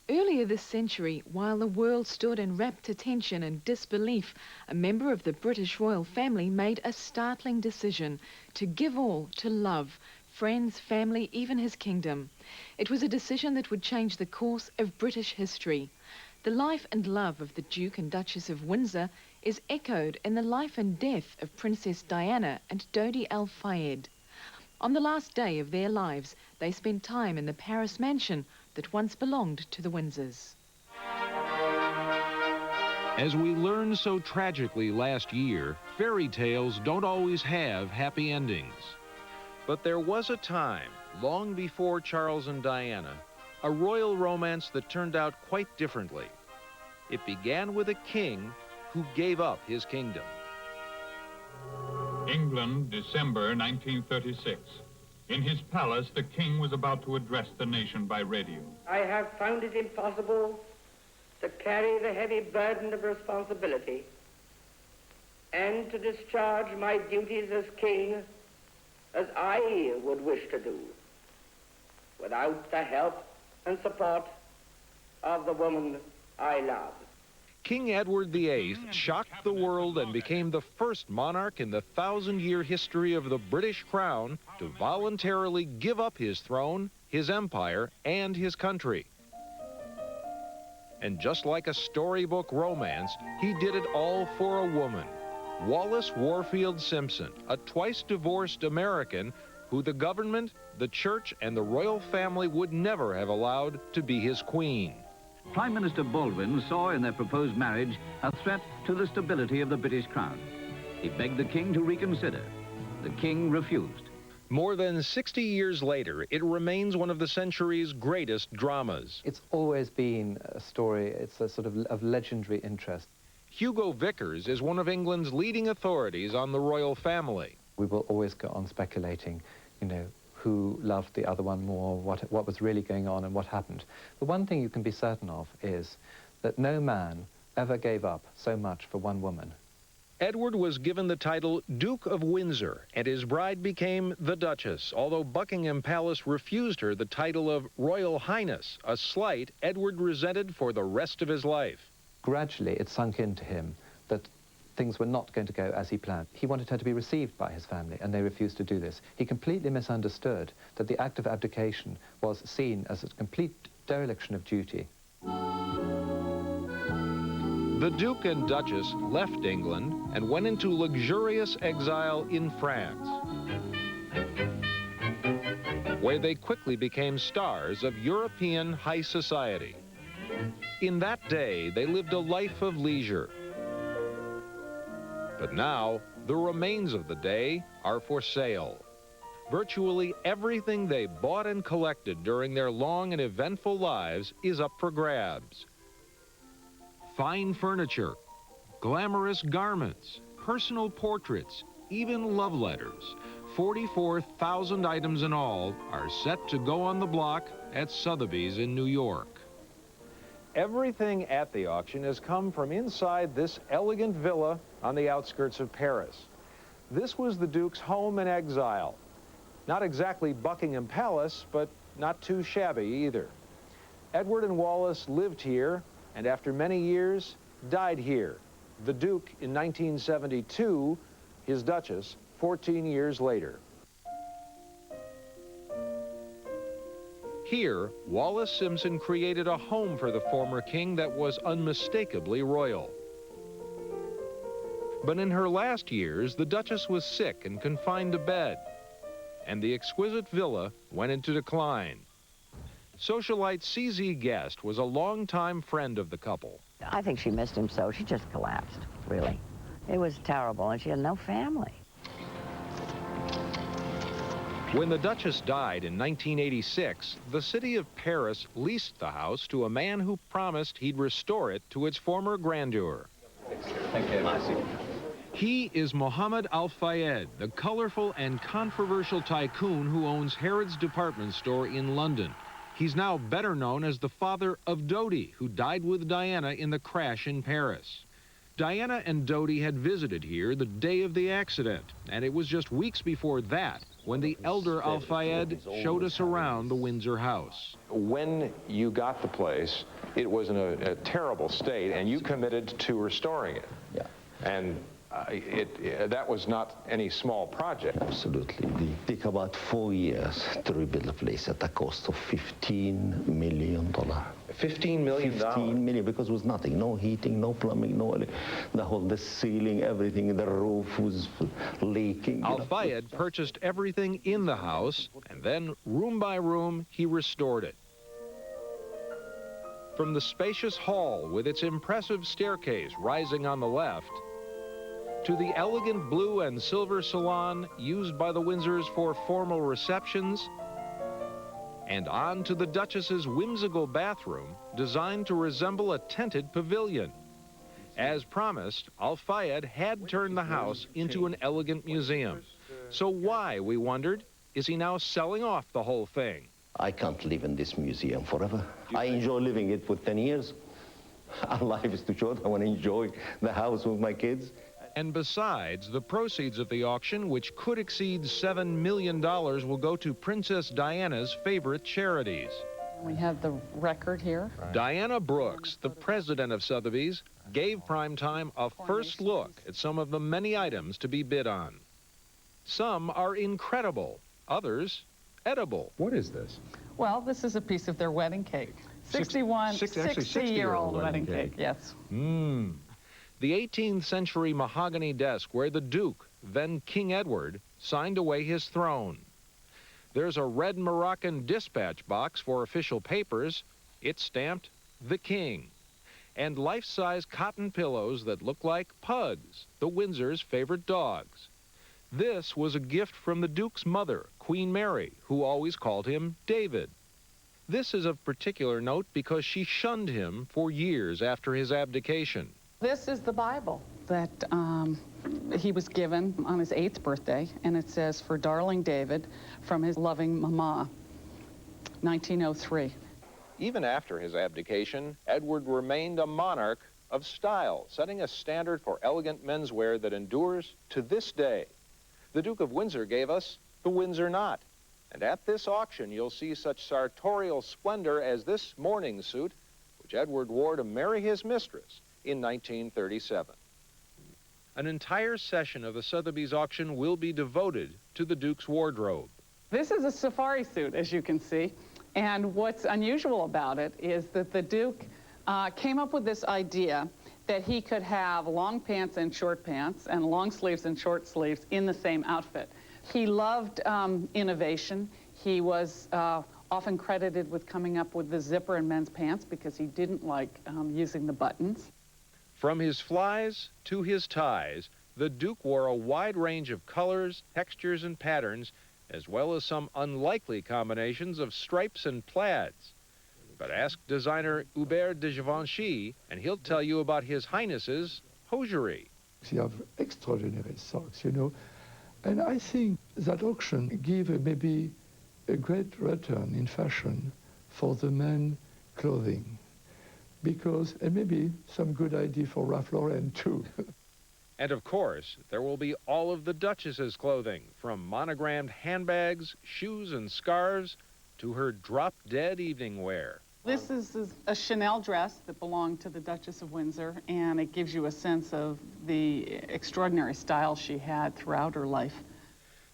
Earlier this century, while the world stood in rapt attention and disbelief, a member of the British royal family made a startling decision to give all to love, friends, family, even his kingdom. It was a decision that would change the course of British history. The life and love of the Duke and Duchess of Windsor is echoed in the life and death of Princess Diana and Dodi Al Fayed. On the last day of their lives, they spent time in the Paris mansion that once belonged to the Windsors. As we learned so tragically last year, fairy tales don't always have happy endings. But there was a time, long before Charles and Diana, a royal romance that turned out quite differently. It began with a king who gave up his kingdom. England, December 1936. In his palace, the king was about to address the nation by radio. I have found it impossible to carry the heavy burden of responsibility and to discharge my duties as king as I would wish to do without the help and support of the woman I love. King Edward VIII shocked the world and became the first monarch in the 1,000-year history of the British crown to voluntarily give up his throne, his empire, and his country. And just like a storybook romance, he did it all for a woman, Wallis Warfield Simpson, a twice-divorced American who the government, the church, and the royal family would never have allowed to be his queen. Prime Minister Baldwin saw in their proposed marriage a threat to the stability of the British crown. He begged the king to reconsider. The king refused. More than 60 years later, it remains one of the century's greatest dramas. It's always been a story, it's a sort of legendary interest. Hugo Vickers is one of England's leading authorities on the royal family. We will always go on speculating, who loved the other one more, what was really going on and what happened. The one thing you can be certain of is that no man ever gave up so much for one woman. Edward was given the title Duke of Windsor, and his bride became the Duchess, although Buckingham Palace refused her the title of Royal Highness, a slight Edward resented for the rest of his life. Gradually, it sunk into him that things were not going to go as he planned. He wanted her to be received by his family, and they refused to do this. He completely misunderstood that the act of abdication was seen as a complete dereliction of duty. The Duke and Duchess left England and went into luxurious exile in France, where they quickly became stars of European high society. In that day, they lived a life of leisure. But now, the remains of the day are for sale. Virtually everything they bought and collected during their long and eventful lives is up for grabs. Fine furniture, glamorous garments, personal portraits, even love letters. 44,000 items in all are set to go on the block at Sotheby's in New York. Everything at the auction has come from inside this elegant villa on the outskirts of Paris. This was the Duke's home in exile. Not exactly Buckingham Palace, but not too shabby either. Edward and Wallis lived here, and after many years, died here. The Duke in 1972, his Duchess 14 years later. Here, Wallis Simpson created a home for the former king that was unmistakably royal. But in her last years, the Duchess was sick and confined to bed, and the exquisite villa went into decline. Socialite C.Z. Guest was a longtime friend of the couple. I think she missed him so. She just collapsed, really. It was terrible, and she had no family. When the Duchess died in 1986, the city of Paris leased the house to a man who promised he'd restore it to its former grandeur. Thank you. He is Mohammed Al Fayed, the colorful and controversial tycoon who owns Harrods department store in London. He's now better known as the father of Dodi, who died with Diana in the crash in Paris. Diana and Dodi had visited here the day of the accident, and it was just weeks before that when the elder Al-Fayed showed us around the Windsor house. When you got the place, it was in a terrible state, and you committed to restoring it. Yeah. And that was not any small project. Absolutely. It took about 4 years to rebuild the place at a cost of $15 million. $15 million? $15 million, because it was nothing. No heating, no plumbing, the ceiling, everything, the roof was leaking. Al-Fayed purchased everything in the house, and then, room by room, he restored it. From the spacious hall with its impressive staircase rising on the left, to the elegant blue and silver salon used by the Windsors for formal receptions, and on to the Duchess's whimsical bathroom designed to resemble a tented pavilion. As promised, Al-Fayed had turned the house into an elegant museum. So why, we wondered, is he now selling off the whole thing? I can't live in this museum forever. I enjoy living it for 10 years. Our life is too short. I want to enjoy the house with my kids. And besides, the proceeds of the auction, which could exceed $7 million, will go to Princess Diana's favorite charities. We have the record here. Diana Brooks, the president of Sotheby's, gave Primetime a first look at some of the many items to be bid on. Some are incredible, others edible. What is this? Well, this is a piece of their wedding cake. 60-year-old wedding cake, yes. The 18th century mahogany desk where the Duke, then King Edward, signed away his throne. There's a red Moroccan dispatch box for official papers. It's stamped, The King. And life-size cotton pillows that look like pugs, the Windsors' favorite dogs. This was a gift from the Duke's mother, Queen Mary, who always called him David. This is of particular note because she shunned him for years after his abdication. This is the Bible that he was given on his 8th birthday, and it says, "For darling David, from his loving mama," 1903. Even after his abdication, Edward remained a monarch of style, setting a standard for elegant menswear that endures to this day. The Duke of Windsor gave us the Windsor knot. And at this auction, you'll see such sartorial splendor as this mourning suit, which Edward wore to marry his mistress in 1937. An entire session of the Sotheby's auction will be devoted to the Duke's wardrobe. This is a safari suit, as you can see. And what's unusual about it is that the Duke came up with this idea that he could have long pants and short pants and long sleeves and short sleeves in the same outfit. He loved innovation. He was often credited with coming up with the zipper in men's pants because he didn't like using the buttons. From his flies to his ties, the Duke wore a wide range of colors, textures, and patterns, as well as some unlikely combinations of stripes and plaids. But ask designer Hubert de Givenchy, and he'll tell you about His Highness's hosiery. You have extraordinary socks, you know, and I think that auction gave maybe a great return in fashion for the men clothing. Because, and maybe some good idea for Ralph Lauren too. And of course, there will be all of the Duchess's clothing, from monogrammed handbags, shoes, and scarves, to her drop-dead evening wear. This is a Chanel dress that belonged to the Duchess of Windsor, and it gives you a sense of the extraordinary style she had throughout her life.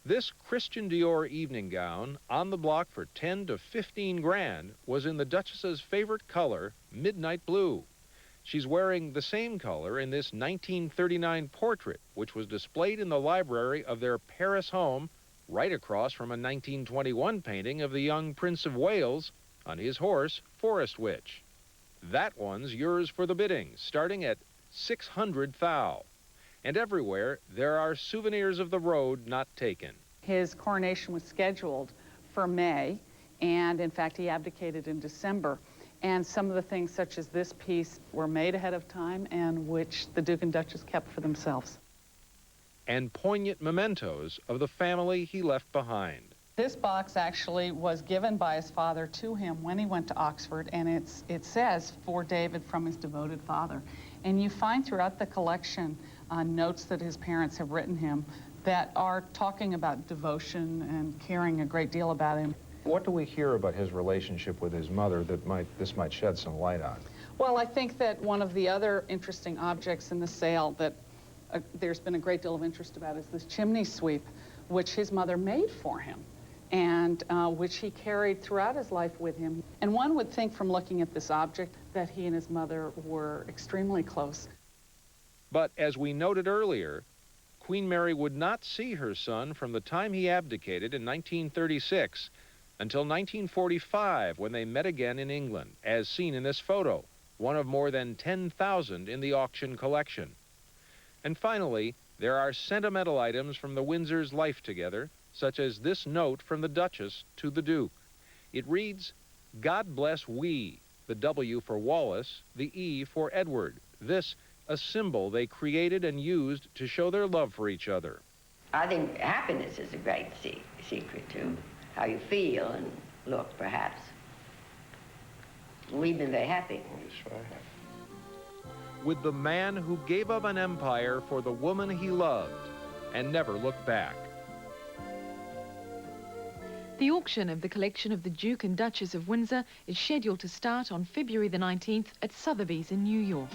This Christian Dior evening gown, on the block for 10 to 15 grand, was in the Duchess's favorite color, midnight blue. She's wearing the same color in this 1939 portrait, which was displayed in the library of their Paris home, right across from a 1921 painting of the young Prince of Wales on his horse, Forest Witch. That one's yours for the bidding, starting at 600 thou. And everywhere, there are souvenirs of the road not taken. His coronation was scheduled for May, and in fact, he abdicated in December. And some of the things, such as this piece, were made ahead of time and which the Duke and Duchess kept for themselves. And poignant mementos of the family he left behind. This box actually was given by his father to him when he went to Oxford, and it says, "For David, from his devoted father." And you find throughout the collection notes that his parents have written him that are talking about devotion and caring a great deal about him. What do we hear about his relationship with his mother that this might shed some light on? Well, I think that one of the other interesting objects in the sale that there's been a great deal of interest about is this chimney sweep, which his mother made for him, and which he carried throughout his life with him. And one would think from looking at this object that he and his mother were extremely close. But as we noted earlier, Queen Mary would not see her son from the time he abdicated in 1936 until 1945, when they met again in England, as seen in this photo, one of more than 10,000 in the auction collection. And finally, there are sentimental items from the Windsors' life together, such as this note from the Duchess to the Duke. It reads, "God bless we," the W for Wallace, the E for Edward. This, a symbol they created and used to show their love for each other. I think happiness is a great secret to how you feel and look, perhaps. We've been very happy. With the man who gave up an empire for the woman he loved and never looked back. The auction of the collection of the Duke and Duchess of Windsor is scheduled to start on February the 19th at Sotheby's in New York.